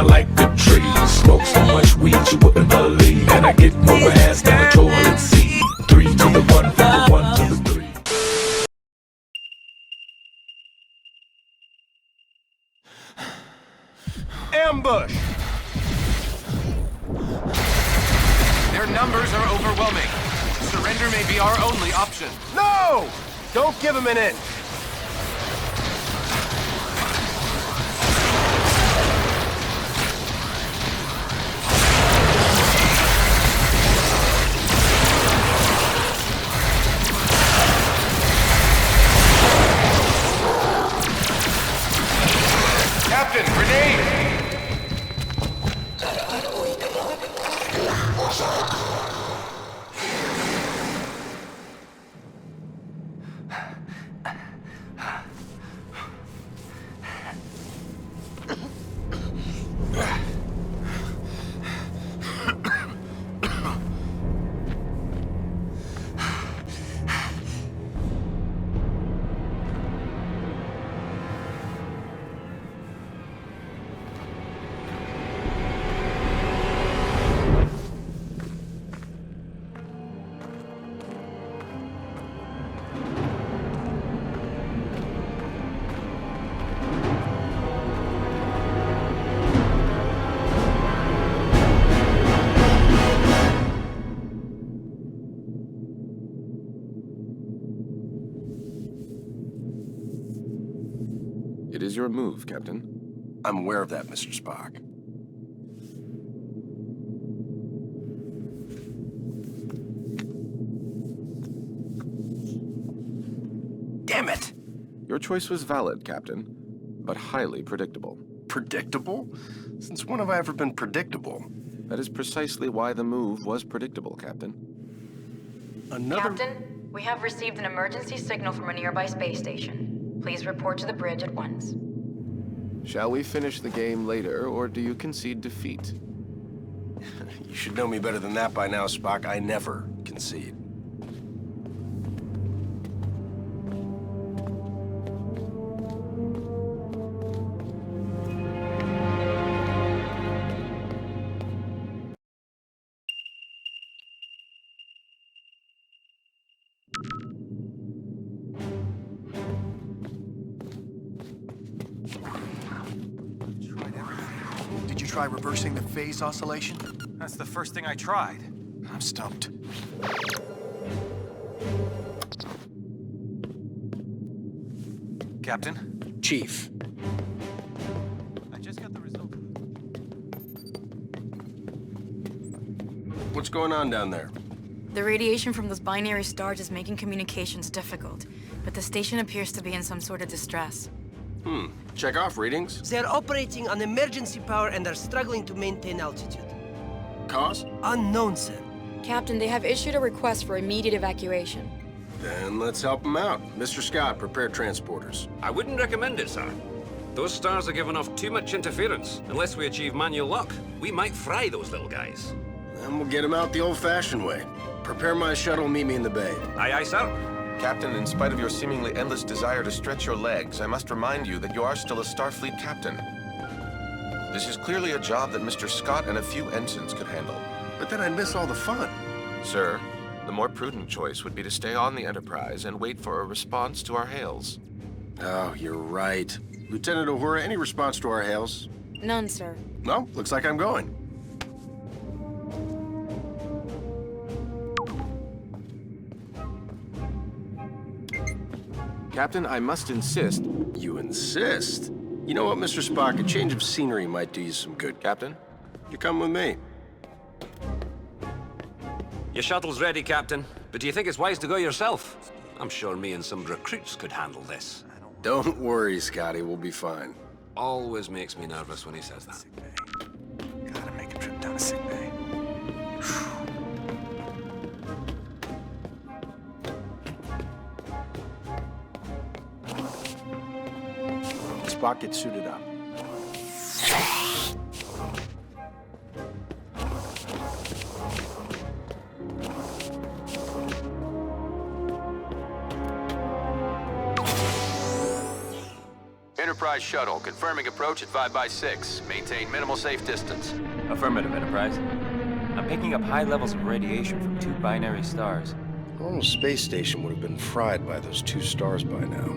kinda like a tree. Smoke so much weed you wouldn't believe. And I get more ass than a toilet seat. 3 to the 1, from the 1 to the 3. Ambush! Their numbers are overwhelming. Surrender may be our only option. No! Don't give him an inch. Captain, grenade! It is your move, Captain. I'm aware of that, Mr. Spock. Damn it! Your choice was valid, Captain, but highly predictable. Predictable? Since when have I ever been predictable? That is precisely why the move was predictable, Captain. Another... Captain, we have received an emergency signal from a nearby space station. Please report to the bridge at once. Shall we finish the game later, or do you concede defeat? You should know me better than that by now, Spock. I never concede. Did you try reversing the phase oscillation? That's the first thing I tried. I'm stumped. Captain? Chief. I just got the result. What's going on down there? The radiation from those binary stars is making communications difficult, but the station appears to be in some sort of distress. Check off readings. They're operating on emergency power and are struggling to maintain altitude. Cause? Unknown, sir. Captain, they have issued a request for immediate evacuation. Then let's help them out. Mr. Scott, prepare transporters. I wouldn't recommend it, sir. Those stars are giving off too much interference. Unless we achieve manual lock, we might fry those little guys. Then we'll get them out the old-fashioned way. Prepare my shuttle, meet me in the bay. Aye, aye, sir. Captain, in spite of your seemingly endless desire to stretch your legs, I must remind you that you are still a Starfleet captain. This is clearly a job that Mr. Scott and a few ensigns could handle. But then I'd miss all the fun. Sir, the more prudent choice would be to stay on the Enterprise and wait for a response to our hails. Oh, you're right. Lieutenant Uhura, any response to our hails? None, sir. No, looks like I'm going. Captain, I must insist. You insist? You know what, Mr. Spock? A change of scenery might do you some good. Captain? You come with me. Your shuttle's ready, Captain. But do you think it's wise to go yourself? I'm sure me and some recruits could handle this. Don't worry, Scotty. We'll be fine. Always makes me nervous when he says that. Gotta make a trip down to sick bay. Spock, get suited up. Enterprise shuttle, confirming approach at 5x6. Maintain minimal safe distance. Affirmative, Enterprise. I'm picking up high levels of radiation from 2 binary stars. A normal space station would have been fried by those 2 stars by now.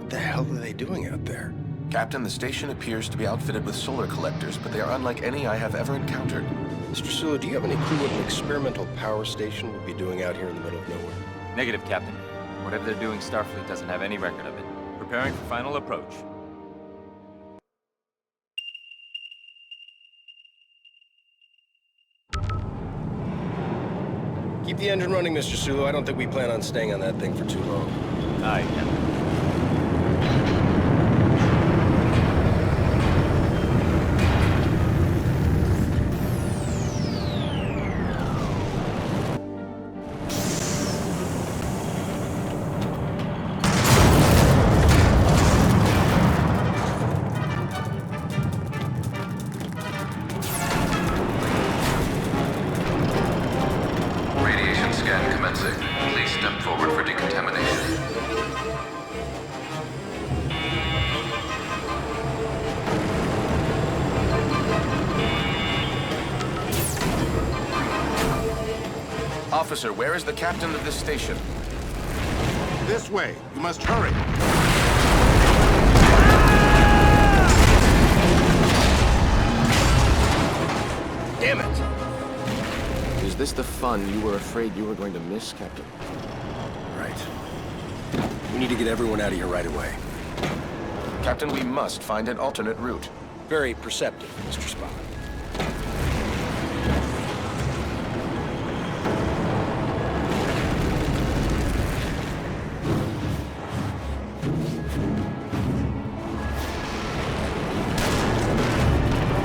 What the hell are they doing out there? Captain, the station appears to be outfitted with solar collectors, but they are unlike any I have ever encountered. Mr. Sulu, do you have any clue what an experimental power station would be doing out here in the middle of nowhere? Negative, Captain. Whatever they're doing, Starfleet doesn't have any record of it. Preparing for final approach. Keep the engine running, Mr. Sulu. I don't think we plan on staying on that thing for too long. Aye, Captain. Radiation scan commencing. Please step forward for decontamination. Officer, where is the captain of this station? This way. You must hurry. Damn it! Is this the fun you were afraid you were going to miss, Captain? Right. We need to get everyone out of here right away. Captain, we must find an alternate route. Very perceptive, Mr. Spock.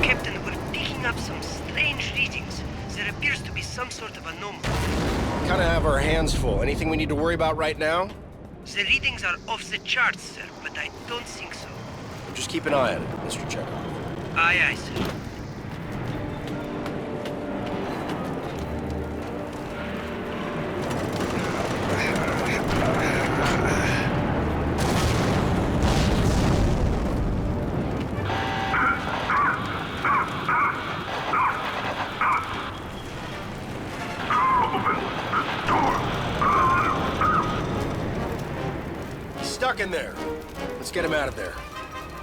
Captain, we're picking up some strange readings. There appears to be some sort of anomaly. Kinda have our hands full. Anything we need to worry about right now? The readings are off the charts, sir, but I don't think so. Just keep an eye on it, Mr. Chekhov. Aye, aye, sir. He's stuck in there. Let's get him out of there.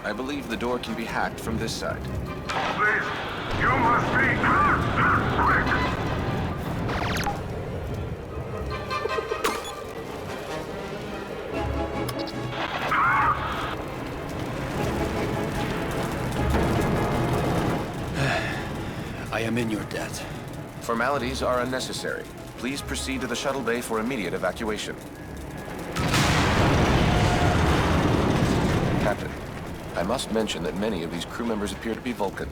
I believe the door can be hacked from this side. Please, you must be quick. I am in your debt. Formalities are unnecessary. Please proceed to the shuttle bay for immediate evacuation. Captain, I must mention that many of these crew members appear to be Vulcan.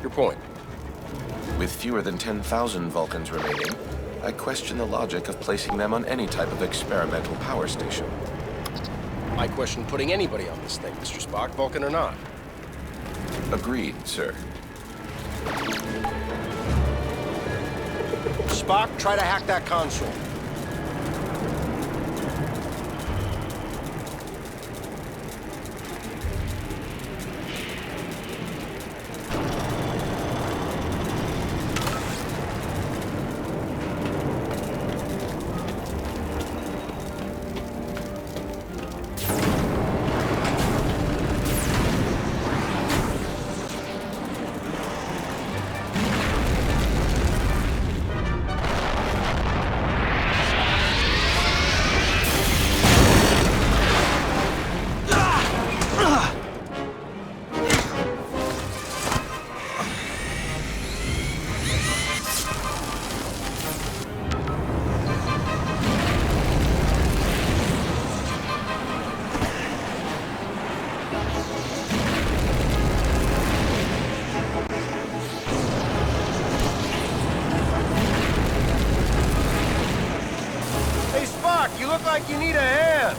Your point. With fewer than 10,000 Vulcans remaining, I question the logic of placing them on any type of experimental power station. I question putting anybody on this thing, Mr. Spock, Vulcan or not. Agreed, sir. Spock, try to hack that console. Hey, Spock, you look like you need a hand.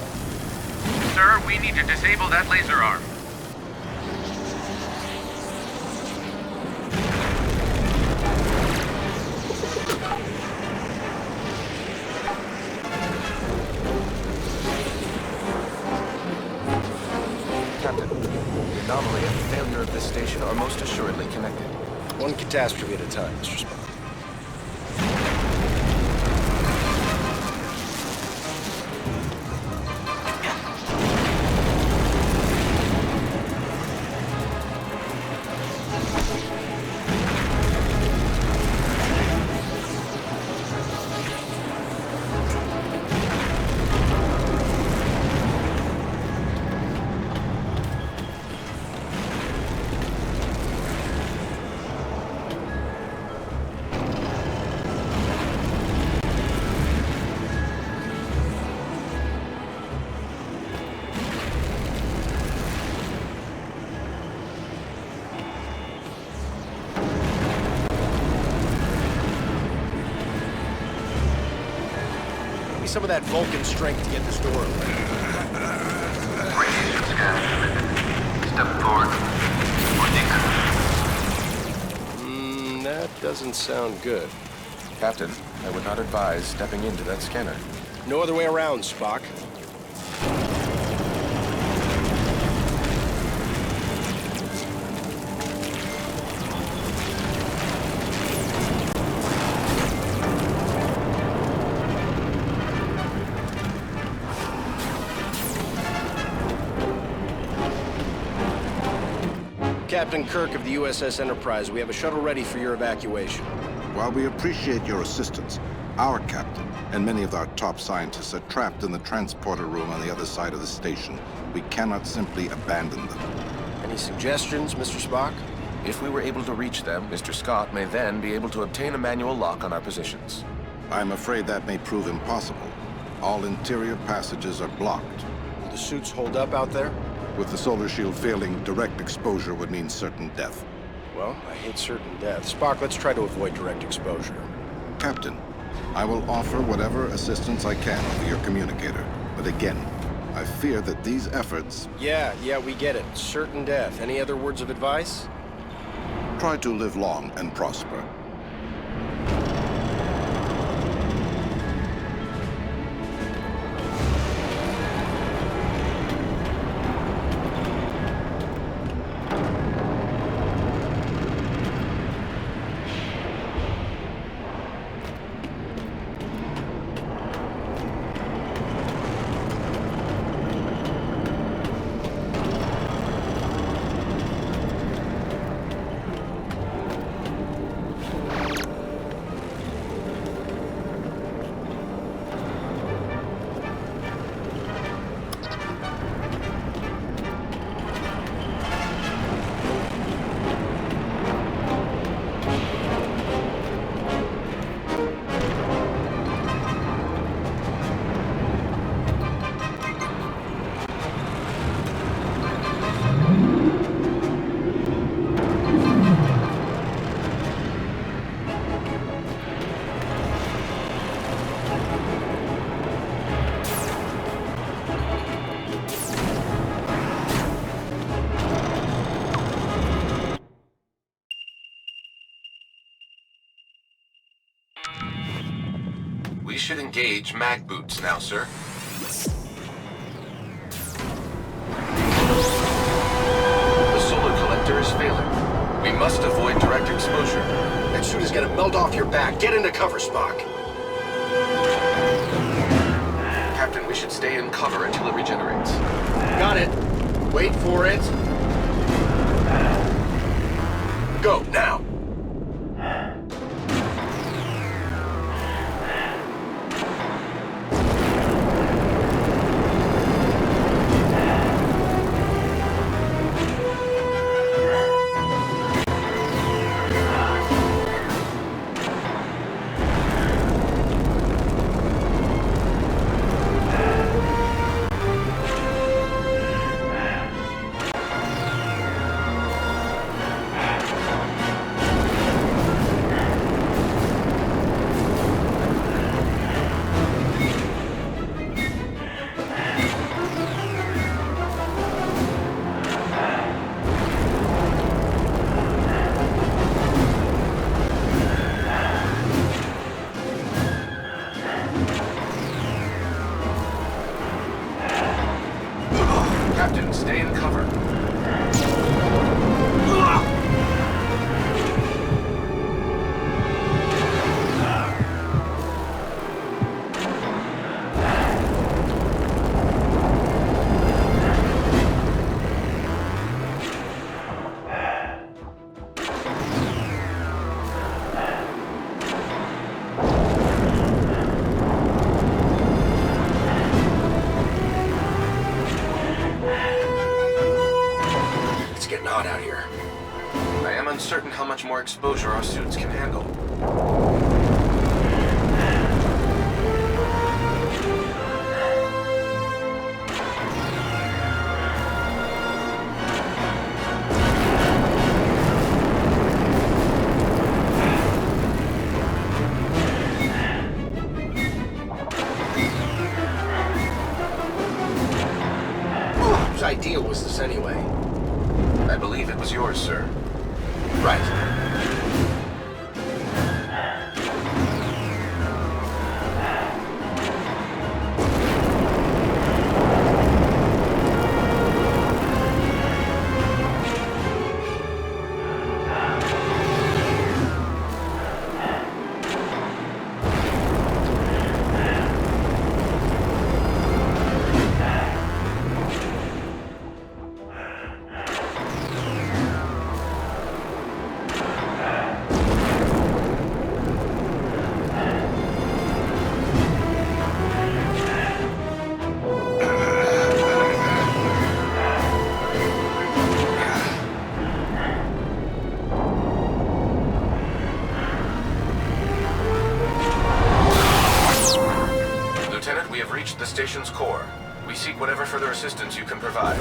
Sir, we need to disable that laser arm. Captain, The anomaly and the failure of this station are most assuredly connected. One catastrophe at a time, Mr. Spock. Some of that Vulcan strength to get this door open. Radiation scan. Step forward. Or That doesn't sound good. Captain, I would not advise stepping into that scanner. No other way around, Spock. Captain Kirk of the USS Enterprise, we have a shuttle ready for your evacuation. While we appreciate your assistance, our captain and many of our top scientists are trapped in the transporter room on the other side of the station. We cannot simply abandon them. Any suggestions, Mr. Spock? If we were able to reach them, Mr. Scott may then be able to obtain a manual lock on our positions. I'm afraid that may prove impossible. All interior passages are blocked. Will the suits hold up out there? With the solar shield failing, direct exposure would mean certain death. Well, I hate certain death. Spock, let's try to avoid direct exposure. Captain, I will offer whatever assistance I can over your communicator. But again, I fear that these efforts... Yeah, we get it. Certain death. Any other words of advice? Try to live long and prosper. We should engage mag boots now, sir. The solar collector is failing. We must avoid direct exposure. That suit is gonna melt off your back. Get into cover, Spock. Captain, we should stay in cover until it regenerates. Got it. Wait for it. Go, now. getting hot out here. I am uncertain how much more exposure our suits can handle. Whose idea was this anyway? I believe it was yours, sir. Right. Lieutenant, we have reached the station's core. We seek whatever further assistance you can provide.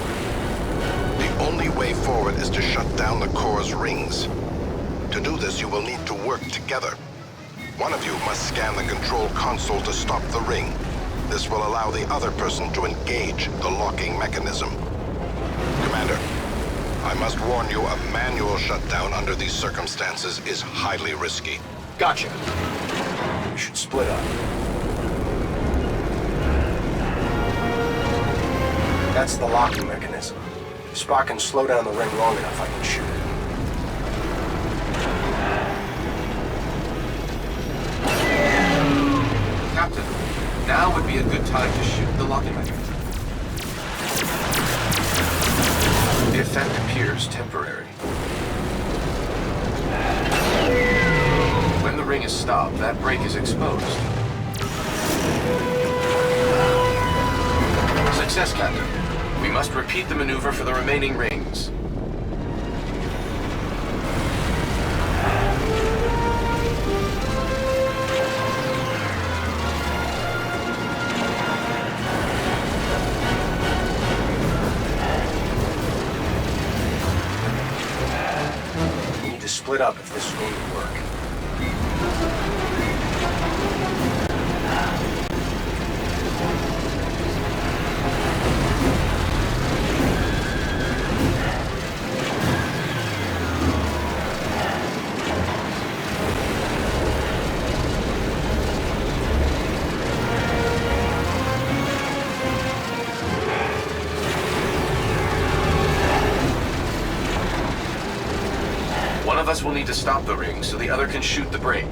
The only way forward is to shut down the core's rings. To do this, you will need to work together. One of you must scan the control console to stop the ring. This will allow the other person to engage the locking mechanism. Commander, I must warn you, a manual shutdown under these circumstances is highly risky. Gotcha. We should split up. That's the locking mechanism. If Spock can slow down the ring long enough, I can shoot it. Captain, now would be a good time to shoot the locking mechanism. The effect appears temporary. When the ring is stopped, that break is exposed. Success, Captain. We must repeat the maneuver for the remaining rings. We need to split up if this is going to work. One of us will need to stop the ring so the other can shoot the break.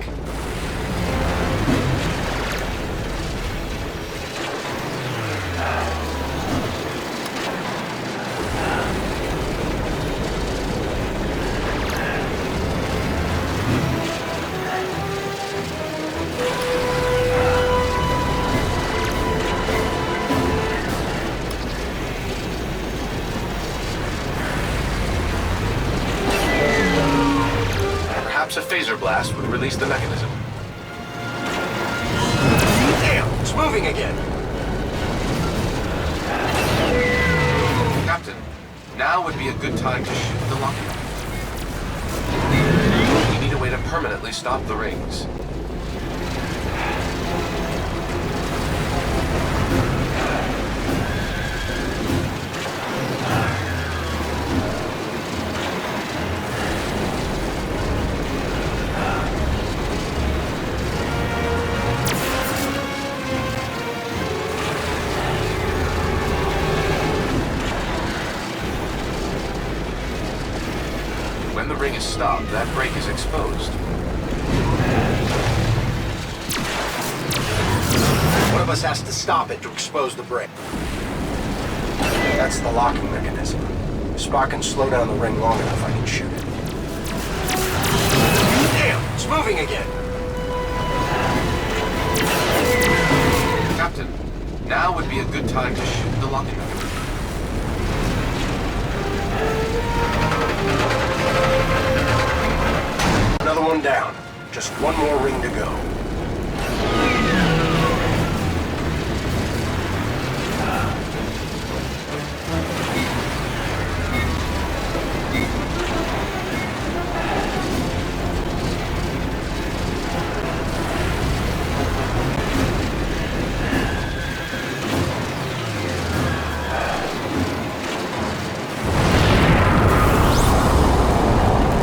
Perhaps a phaser blast would release the mechanism. Damn! It's moving again! Captain, now would be a good time to shoot the locking mechanism. We need a way to permanently stop the rings. When the ring is stopped, that break is exposed. One of us has to stop it to expose the break. That's the locking mechanism. If Spock can slow down the ring long enough, I can shoot it. Damn! It's moving again! Captain, now would be a good time to shoot the locking mechanism. Just one more ring to go.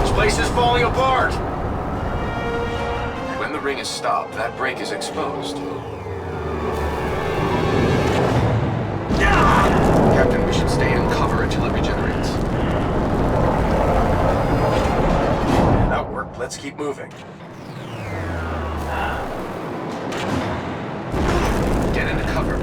This place is falling apart! When the ring is stopped, that break is exposed. Captain, we should stay in cover until it regenerates. That worked. Let's keep moving. Get into cover.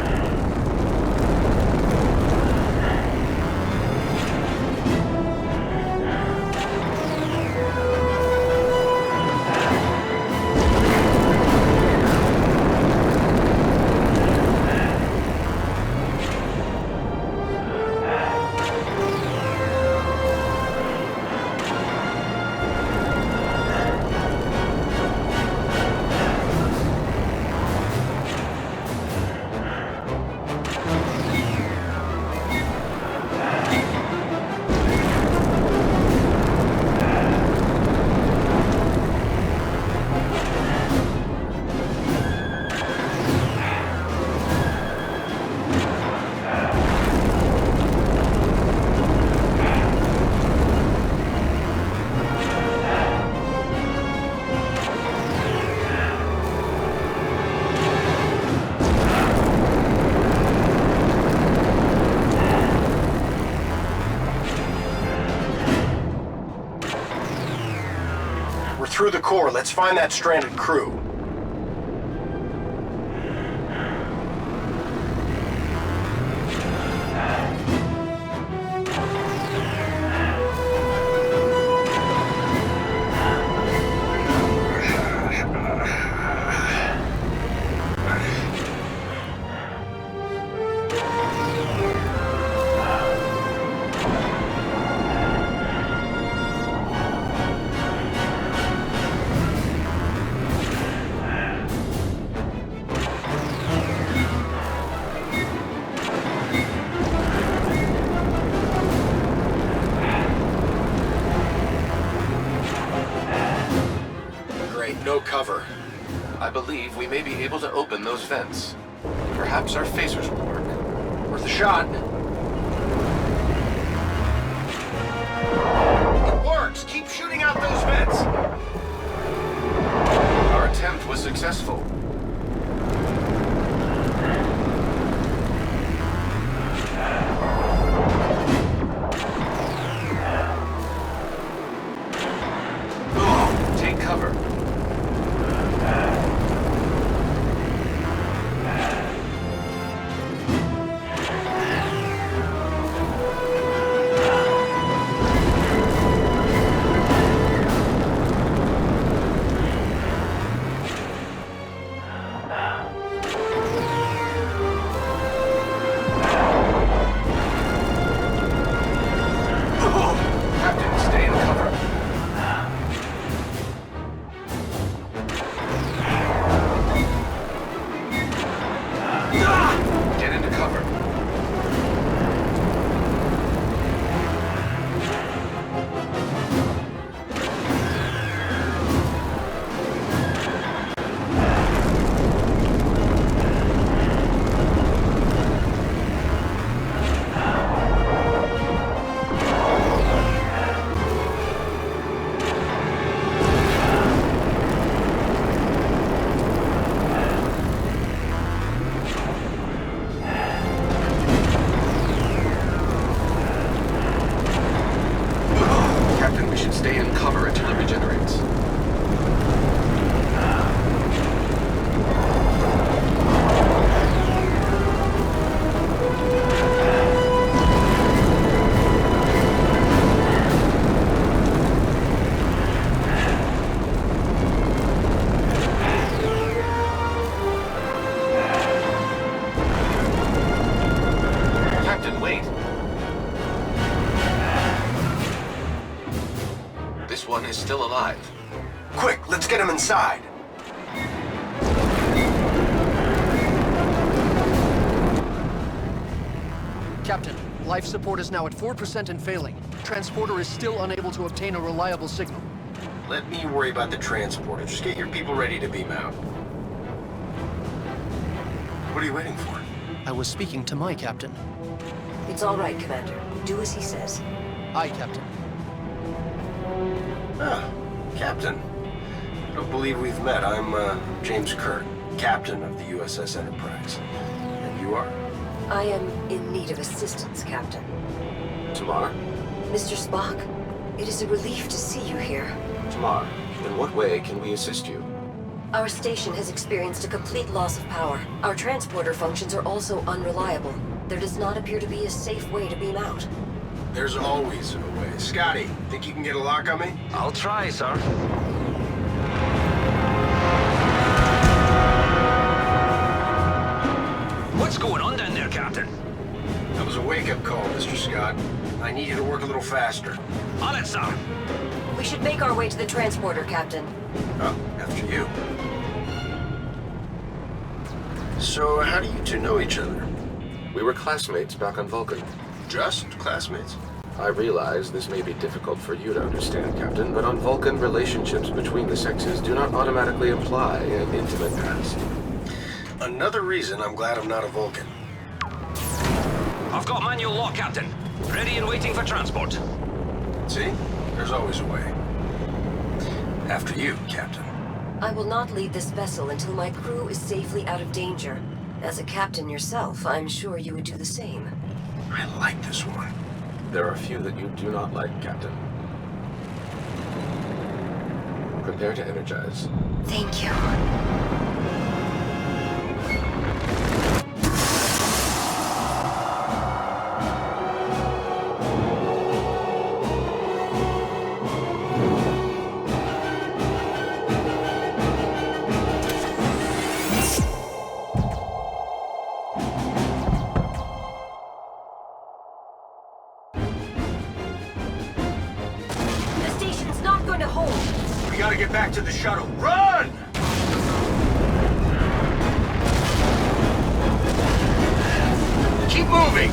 We're through the core. Let's find that stranded crew. No cover. I believe we may be able to open those vents. Perhaps our phasers will work. Worth a shot. It works! Keep shooting out those vents! Our attempt was successful. Take cover. Captain, stay in cover. Get into cover. Captain, we should stay in cover until it regenerates. Captain, wait. This one is still alive. Quick, let's get him inside. Captain, life support is now at 4% and failing. Transporter is still unable to obtain a reliable signal. Let me worry about the transporter. Just get your people ready to beam out. What are you waiting for? I was speaking to my captain. It's all right, Commander. Do as he says. Aye, Captain. Ah, Captain. I don't believe we've met. I'm, James Kirk, Captain of the USS Enterprise. And you are? I am in need of assistance, Captain. Tamar? Mr. Spock, it is a relief to see you here. Tamar, in what way can we assist you? Our station has experienced a complete loss of power. Our transporter functions are also unreliable. There does not appear to be a safe way to beam out. There's always a way. Scotty, think you can get a lock on me? I'll try, sir. What's going on down there, Captain? That was a wake-up call, Mr. Scott. I need you to work a little faster. On it, sir. We should make our way to the transporter, Captain. Oh, after you. So, how do you two know each other? We were classmates back on Vulcan. Just classmates? I realize this may be difficult for you to understand, Captain, but on Vulcan, relationships between the sexes do not automatically imply an intimate past. Another reason I'm glad I'm not a Vulcan. I've got manual lock, Captain. Ready and waiting for transport. See? There's always a way. After you, Captain. I will not leave this vessel until my crew is safely out of danger. As a captain yourself, I'm sure you would do the same. I like this one. There are a few that you do not like, Captain. Prepare to energize. Thank you. We gotta get back to the shuttle. Run! Keep moving!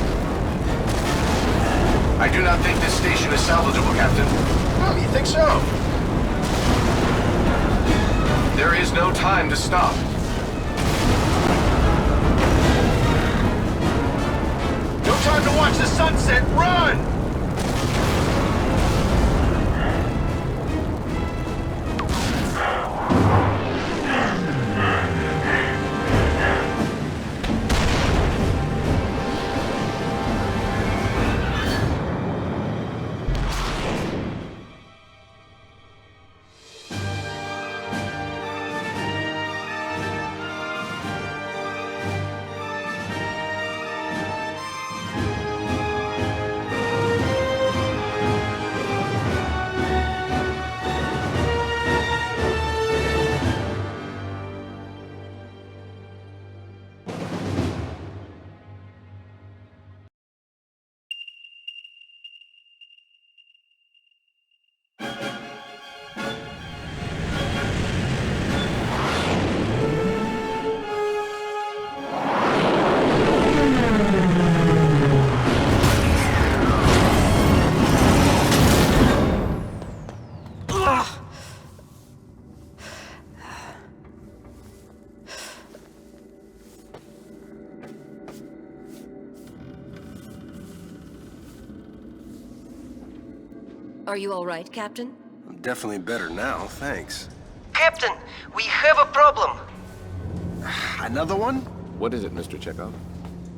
I do not think this station is salvageable, Captain. Oh, you think so? There is no time to stop. No time to watch the sunset. Run! Are you all right, Captain? I'm definitely better now, thanks. Captain, we have a problem. Another one? What is it, Mr. Chekhov?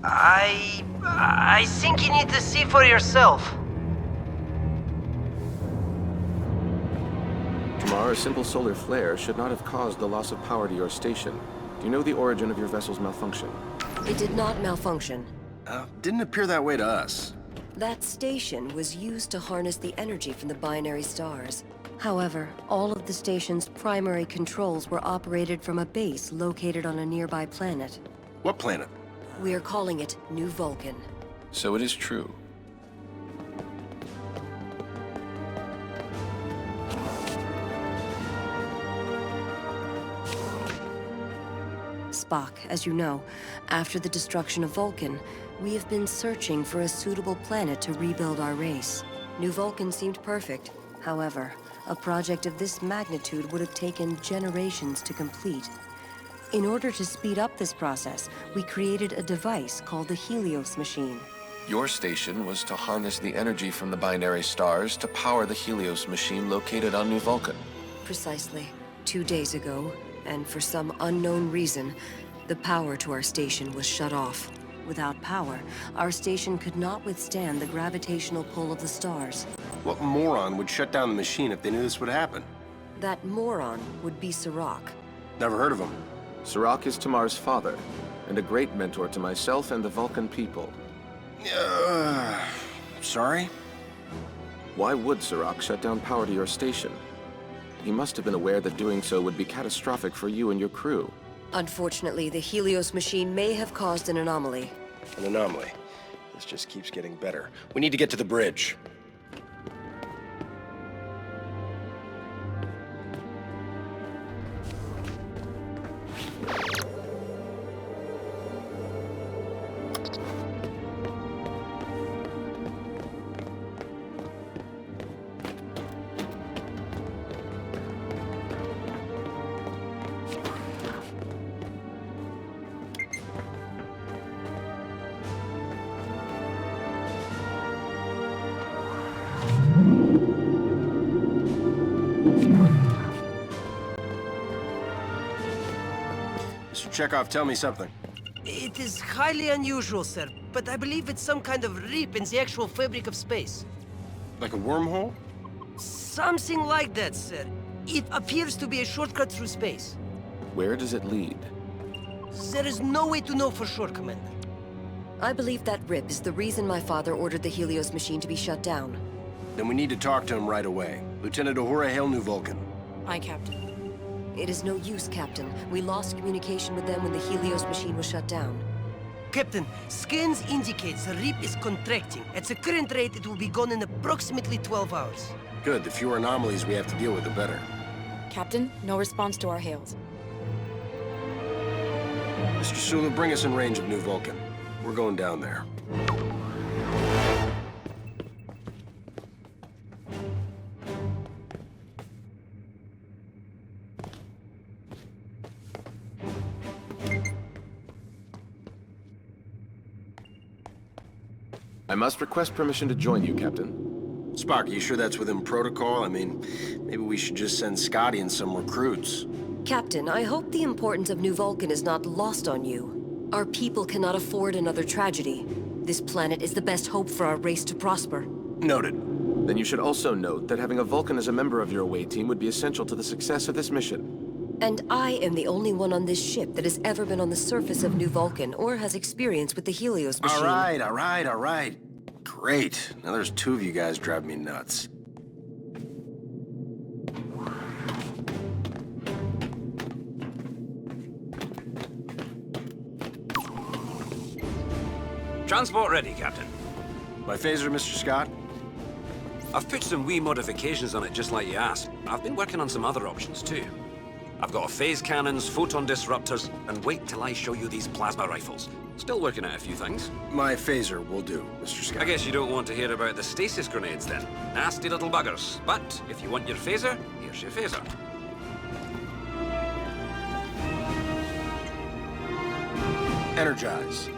I think you need to see for yourself. Tamar, a simple solar flare should not have caused the loss of power to your station. Do you know the origin of your vessel's malfunction? It did not malfunction. Didn't appear that way to us. That station was used to harness the energy from the binary stars. However, all of the station's primary controls were operated from a base located on a nearby planet. What planet? We are calling it New Vulcan. So it is true. Spock, as you know, after the destruction of Vulcan, we have been searching for a suitable planet to rebuild our race. New Vulcan seemed perfect. However, a project of this magnitude would have taken generations to complete. In order to speed up this process, we created a device called the Helios machine. Your station was to harness the energy from the binary stars to power the Helios machine located on New Vulcan. Precisely. 2 days ago, and for some unknown reason, the power to our station was shut off. Without power, our station could not withstand the gravitational pull of the stars. What moron would shut down the machine if they knew this would happen? That moron would be Sirach. Never heard of him. Sirach is Tamar's father, and a great mentor to myself and the Vulcan people. Sorry? Why would Sirach shut down power to your station? He must have been aware that doing so would be catastrophic for you and your crew. Unfortunately, the Helios machine may have caused an anomaly. An anomaly. This just keeps getting better. We need to get to the bridge. Mr. Chekhov, tell me something. It is highly unusual, sir, but I believe it's some kind of rip in the actual fabric of space. Like a wormhole? Something like that, sir. It appears to be a shortcut through space. Where does it lead? There is no way to know for sure, Commander. I believe that rip is the reason my father ordered the Helios machine to be shut down. Then we need to talk to him right away. Lieutenant Uhura, hail New Vulcan. Aye, Captain. It is no use, Captain. We lost communication with them when the Helios machine was shut down. Captain, scans indicate the rip is contracting. At the current rate, it will be gone in approximately 12 hours. Good. The fewer anomalies we have to deal with, the better. Captain, no response to our hails. Mr. Sulu, bring us in range of New Vulcan. We're going down there. I must request permission to join you, Captain. Spock, are you sure that's within protocol? I mean, maybe we should just send Scotty and some recruits. Captain, I hope the importance of New Vulcan is not lost on you. Our people cannot afford another tragedy. This planet is the best hope for our race to prosper. Noted. Then you should also note that having a Vulcan as a member of your away team would be essential to the success of this mission. And I am the only one on this ship that has ever been on the surface of New Vulcan or has experience with the Helios machine. All right. Great. Now there's two of you guys driving me nuts. Transport ready, Captain. My phaser, Mr. Scott? I've put some wee modifications on it just like you asked. I've been working on some other options too. I've got phase cannons, photon disruptors, and wait till I show you these plasma rifles. Still working out a few things. My phaser will do, Mr. Scott. I guess you don't want to hear about the stasis grenades then. Nasty little buggers. But if you want your phaser, here's your phaser. Energize.